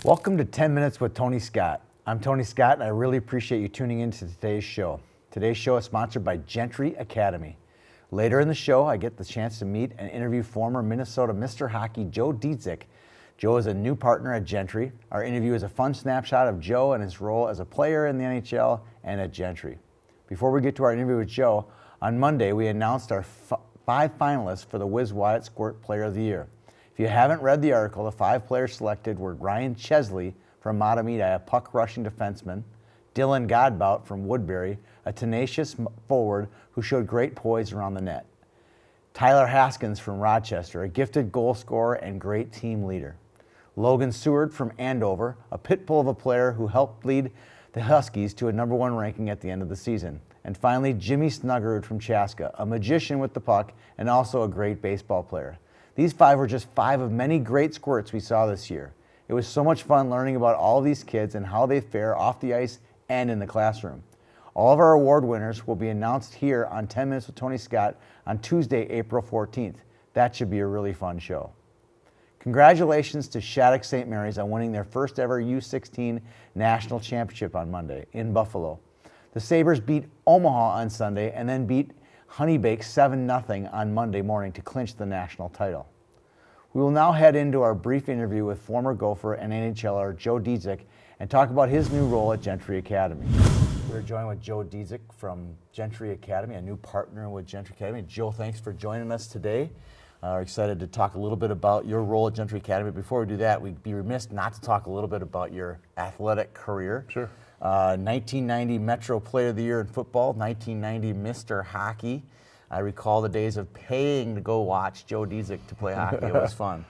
Welcome to 10 Minutes with Tony Scott. I'm Tony Scott, and I really appreciate you tuning in to today's show. Today's show is sponsored by Gentry Academy. Later in the show, I get the chance to meet and interview former Minnesota Mr. Hockey Joe Dziedzic. Joe is a new partner at Gentry. Our interview is a fun snapshot of Joe and his role as a player in the NHL and at Gentry. Before we get to our interview with Joe, on Monday we announced our 5 finalists for the Wiz Wyatt Squirt Player of the Year. If you haven't read the article, the 5 players selected were Ryan Chesley from Matamidi, a puck-rushing defenseman, Dylan Godbout from Woodbury, a tenacious forward who showed great poise around the net, Tyler Haskins from Rochester, a gifted goal scorer and great team leader, Logan Seward from Andover, a pit bull of a player who helped lead the Huskies to a #1 ranking at the end of the season, and finally Jimmy Snuggerud from Chaska, a magician with the puck and also a great baseball player. These 5 were just 5 of many great squirts we saw this year. It was so much fun learning about all of these kids and how they fare off the ice and in the classroom. All of our award winners will be announced here on 10 Minutes with Tony Scott on Tuesday, April 14th. That should be a really fun show. Congratulations to Shattuck St. Mary's on winning their first ever U16 National Championship on Monday in Buffalo. The Sabres beat Omaha on Sunday and then beat Honeybake 7-0 on Monday morning to clinch the national title. We will now head into our brief interview with former Gopher and NHLer Joe Dziedzic and talk about his new role at Gentry Academy. We're joined with Joe Dziedzic from Gentry Academy, a new partner with Gentry Academy. Joe, thanks for joining us today. We're excited to talk a little bit about your role at Gentry Academy. Before we do that, we'd be remiss not to talk a little bit about your athletic career. Sure. 1990 Metro Player of the Year in football, 1990 Mr. Hockey. I recall the days of paying to go watch Joe Dziedzic to play hockey. It was fun.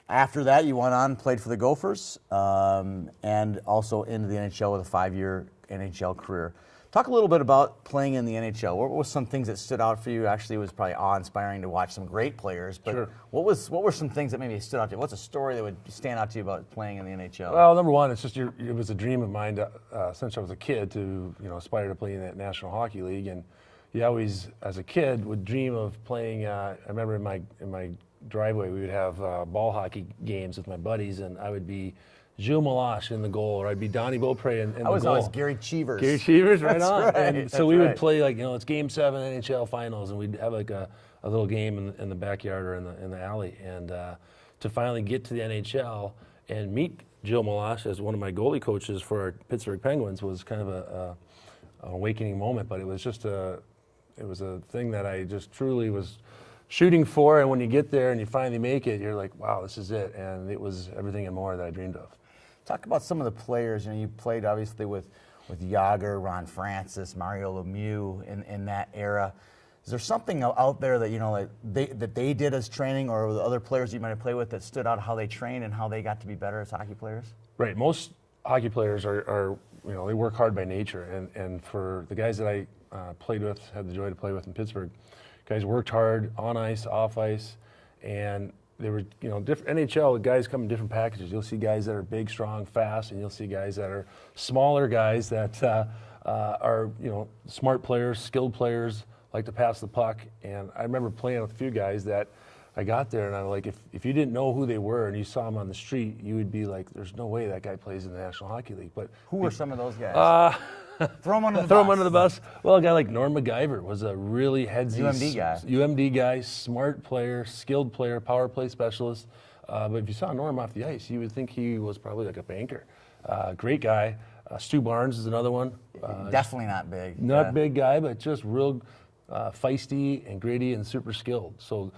After that, you went on and played for the Gophers and also into the NHL with a 5-year NHL career. Talk a little bit about playing in the NHL. What were some things that stood out for you? Actually, it was probably awe-inspiring to watch some great players, but Sure. what were some things that maybe stood out to you? What's a story that would stand out to you about playing in the NHL? Well, number one, it's just it was a dream of mine since I was a kid to aspire to play in that National Hockey League, and you always, as a kid, would dream of playing. I remember in my driveway we would have ball hockey games with my buddies, and I would be Gilles Meloche in the goal, or I'd be Donnie Beaupre in the goal. I was always Gary Cheevers. Gary Cheevers, right That's on. right, And so that's we would right. play it's Game 7 NHL Finals, and we'd have like a little game in the backyard or in the alley. And to finally get to the NHL and meet Gilles Meloche as one of my goalie coaches for our Pittsburgh Penguins was kind of an awakening moment. But it was just it was a thing that I just truly was shooting for. And when you get there and you finally make it, you're like, wow, this is it. And it was everything and more that I dreamed of. Talk about some of the players. You played obviously with Yager, Ron Francis, Mario Lemieux in that era. Is there something out there that that they did as training, or the other players you might have played with that stood out, how they trained and how they got to be better as hockey players? Right. Most hockey players are they work hard by nature, and for the guys that I played with, had the joy to play with in Pittsburgh, guys worked hard on ice, off ice, and they were, different. NHL guys come in different packages. You'll see guys that are big, strong, fast, and you'll see guys that are smaller guys that are, smart players, skilled players, like to pass the puck. And I remember playing with a few guys that I got there, and I'm like, if you didn't know who they were and you saw them on the street, you would be like, there's no way that guy plays in the National Hockey League. But Who were some of those guys? Throw them under the bus. Throw him under the bus. Well, a guy like Norm MacGyver was a really headsy UMD guy, smart player, skilled player, power play specialist. But if you saw Norm off the ice, you would think he was probably like a banker. Great guy. Stu Barnes is another one. Definitely not big. Not big guy, but just real feisty and gritty and super skilled. So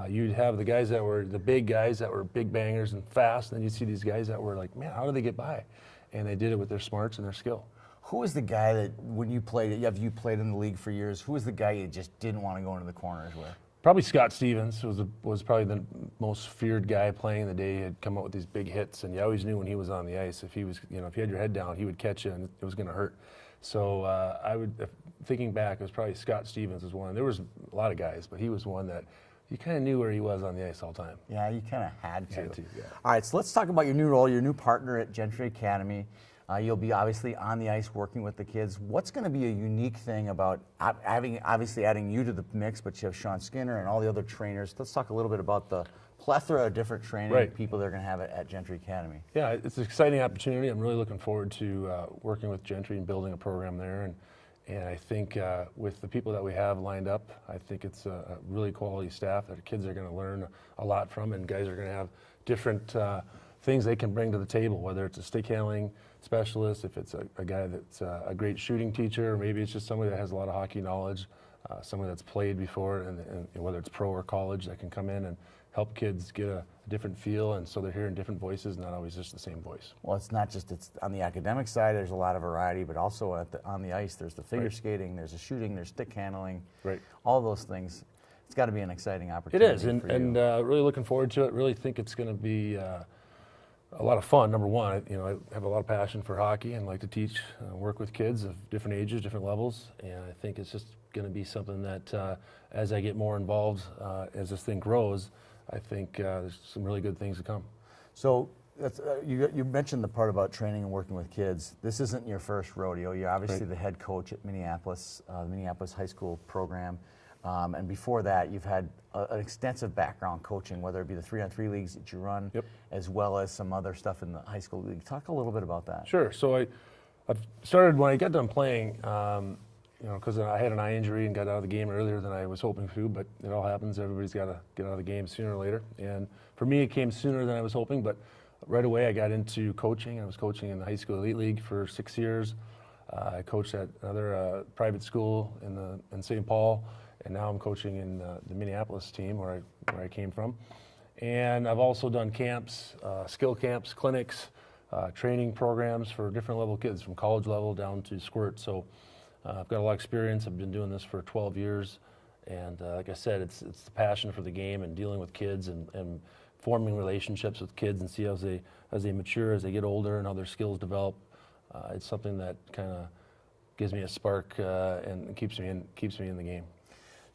you'd have the guys that were the big guys that were big bangers and fast, and then you'd see these guys that were like, man, how do they get by? And they did it with their smarts and their skill. Who was the guy that, when you played in the league for years, who was the guy you just didn't want to go into the corners with? Probably Scott Stevens was probably the most feared guy playing the day. He had come out with these big hits, and you always knew when he was on the ice, if he was, if you had your head down, he would catch you, and it was going to hurt. So thinking back, it was probably Scott Stevens was one. There was a lot of guys, but he was one that you kind of knew where he was on the ice all the time. Yeah, you kind of had to. Yeah. All right, so let's talk about your new role, your new partner at Gentry Academy. You'll be obviously on the ice working with the kids. What's going to be a unique thing about adding you to the mix, but you have Sean Skinner and all the other trainers. Let's talk a little bit about the plethora of different training people they're going to have at Gentry Academy. Yeah, it's an exciting opportunity. I'm really looking forward to working with Gentry and building a program there. And I think with the people that we have lined up, I think it's a really quality staff that kids are going to learn a lot from, and guys are going to have different things they can bring to the table, whether it's a stick handling specialist, if it's a guy that's a great shooting teacher, or maybe it's just somebody that has a lot of hockey knowledge, somebody that's played before, and whether it's pro or college, that can come in and help kids get a different feel, and so they're hearing different voices, not always just the same voice. Well, it's not just it's on the academic side. There's a lot of variety, but also on the ice, there's the figure skating, there's the shooting, there's stick handling, all those things. It's got to be an exciting opportunity. It is, and really looking forward to it. Really think it's going to be a lot of fun. Number one, I have a lot of passion for hockey and like to teach, work with kids of different ages, different levels, and I think it's just going to be something that as I get more involved, as this thing grows, I think there's some really good things to come. So you mentioned the part about training and working with kids. This isn't your first rodeo. You're obviously the head coach at Minneapolis, the Minneapolis high school program. And before that, you've had an extensive background coaching, whether it be the 3-on-3 leagues that you run, as well as some other stuff in the high school league. Talk a little bit about that. Sure. So I've started when I got done playing, because I had an eye injury and got out of the game earlier than I was hoping to, but it all happens. Everybody's got to get out of the game sooner or later. And for me, it came sooner than I was hoping, but right away I got into coaching. I was coaching in the high school elite league for 6 years. I coached at another private school in St. Paul, and now I'm coaching in the Minneapolis team where I came from. And I've also done camps, skill camps, clinics, training programs for different level kids, from college level down to squirt. So I've got a lot of experience. I've been doing this for 12 years. And like I said, it's the passion for the game and dealing with kids and forming relationships with kids and see as they mature, as they get older, and how their skills develop. It's something that kind of gives me a spark and keeps me in the game.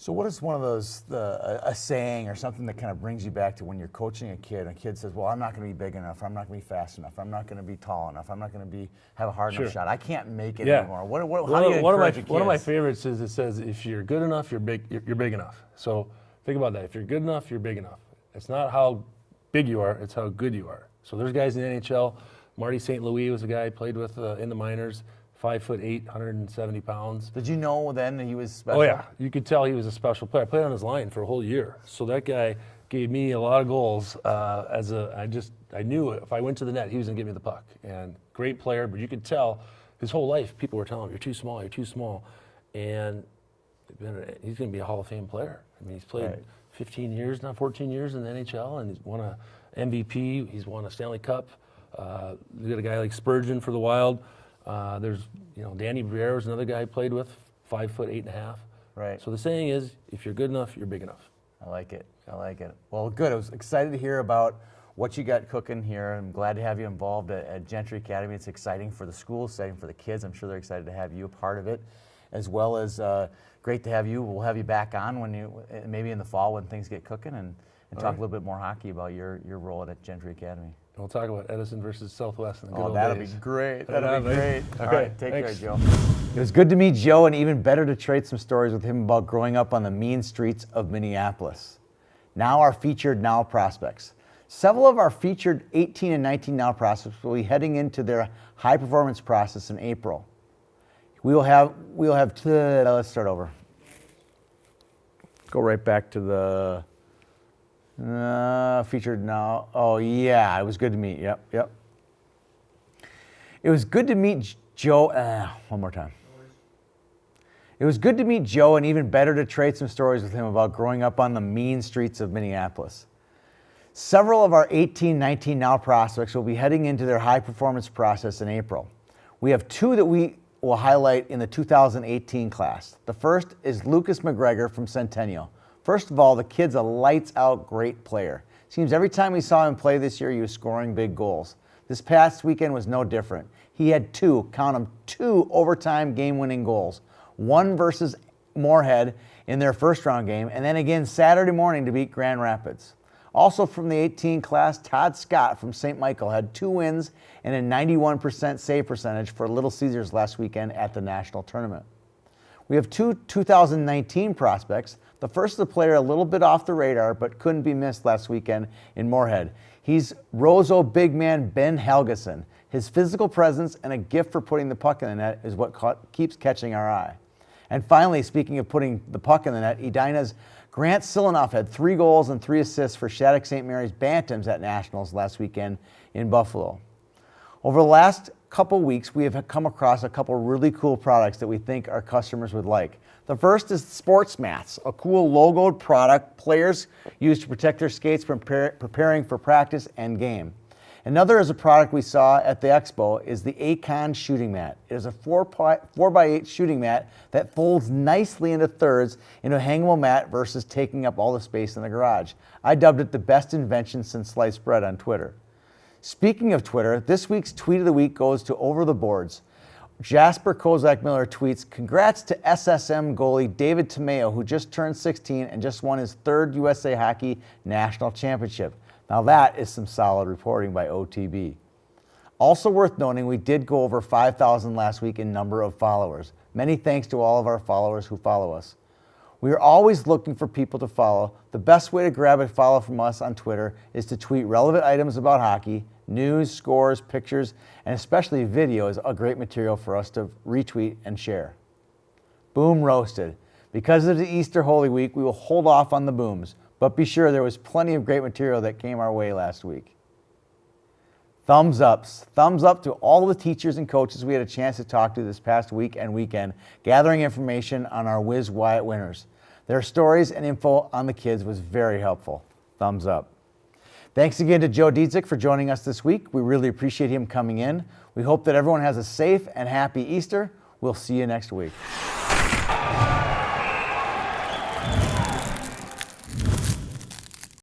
So what is one of those, a saying or something that kind of brings you back to when you're coaching a kid, and a kid says, well, I'm not going to be big enough, I'm not going to be fast enough, I'm not going to be tall enough, I'm not going to have a hard enough shot, I can't make it anymore. How do you encourage a kid? One of my favorites is it says, if you're good enough, you're big enough. So think about that. If you're good enough, you're big enough. It's not how big you are, it's how good you are. So there's guys in the NHL. Marty St. Louis was a guy I played with in the minors. 5'8", 170 pounds. Did you know then that he was special? Oh yeah, you could tell he was a special player. I played on his line for a whole year, so that guy gave me a lot of goals. I knew if I went to the net, he was gonna give me the puck. And great player, but you could tell his whole life people were telling him, "You're too small, you're too small," and he's gonna be a Hall of Fame player. I mean, he's played 15 years now, 14 years in the NHL, and he's won a MVP. He's won a Stanley Cup. We got a guy like Spurgeon for the Wild. There's, Danny Briere was another guy I played with, 5'8", 8.5". Right. So the saying is, if you're good enough, you're big enough. I like it. Well, good. I was excited to hear about what you got cooking here. I'm glad to have you involved at Gentry Academy. It's exciting for the school, exciting for the kids. I'm sure they're excited to have you a part of it, as well as great to have you. We'll have you back on maybe in the fall when things get cooking and talk a little bit more hockey about your role at Gentry Academy. We'll talk about Edison versus Southwest in the good old that'll days. be great. That'll be great. Okay, All right, take thanks. care, Joe. It was good to meet Joe, and even better to trade some stories with him about growing up on the mean streets of Minneapolis. Now our featured Now prospects. Several of our featured 18 and 19 Now prospects will be heading into their high performance process in April. Let's start over. Go right back to the featured Now. Oh yeah, it was good to meet. Yep. It was good to meet Joe. One more time. It was good to meet Joe, and even better to trade some stories with him about growing up on the mean streets of Minneapolis. Several of our 18-19 Now prospects will be heading into their high performance process in April. We have two that we will highlight in the 2018 class. The first is Lucas McGregor from Centennial. First of all, the kid's a lights-out great player. Seems every time we saw him play this year, he was scoring big goals. This past weekend was no different. He had two overtime game-winning goals. One versus Moorhead in their first-round game, and then again Saturday morning to beat Grand Rapids. Also from the 18 class, Todd Scott from St. Michael had 2 wins and a 91% save percentage for Little Caesars last weekend at the national tournament. We have 2 2019 prospects. The first is a player a little bit off the radar, but couldn't be missed last weekend in Moorhead. He's Roseau big man Ben Helgeson. His physical presence and a gift for putting the puck in the net is what keeps catching our eye. And finally, speaking of putting the puck in the net, Edina's Grant Silanoff had 3 goals and 3 assists for Shattuck St. Mary's Bantams at Nationals last weekend in Buffalo. Over the last couple weeks, we have come across a couple really cool products that we think our customers would like. The first is Sports Mats, a cool logoed product players use to protect their skates from preparing for practice and game. Another is a product we saw at the Expo is the Acon shooting mat. It is a 4x8 shooting mat that folds nicely into thirds into a hangable mat versus taking up all the space in the garage. I dubbed it the best invention since sliced bread on Twitter. Speaking of Twitter, this week's tweet of the week goes to Over the Boards. Jasper Kozak Miller tweets, "Congrats to SSM goalie David Tomeo, who just turned 16 and just won his 3rd USA Hockey National Championship." Now that is some solid reporting by OTB. Also worth noting, we did go over 5,000 last week in number of followers. Many thanks to all of our followers who follow us. We are always looking for people to follow. The best way to grab a follow from us on Twitter is to tweet relevant items about hockey, news, scores, pictures, and especially video is a great material for us to retweet and share. Boom roasted. Because of the Easter Holy Week, we will hold off on the booms, but be sure there was plenty of great material that came our way last week. Thumbs ups. Thumbs up to all the teachers and coaches we had a chance to talk to this past week and weekend, gathering information on our Wiz Wyatt winners. Their stories and info on the kids was very helpful. Thumbs up. Thanks again to Joe Dietzick for joining us this week. We really appreciate him coming in. We hope that everyone has a safe and happy Easter. We'll see you next week.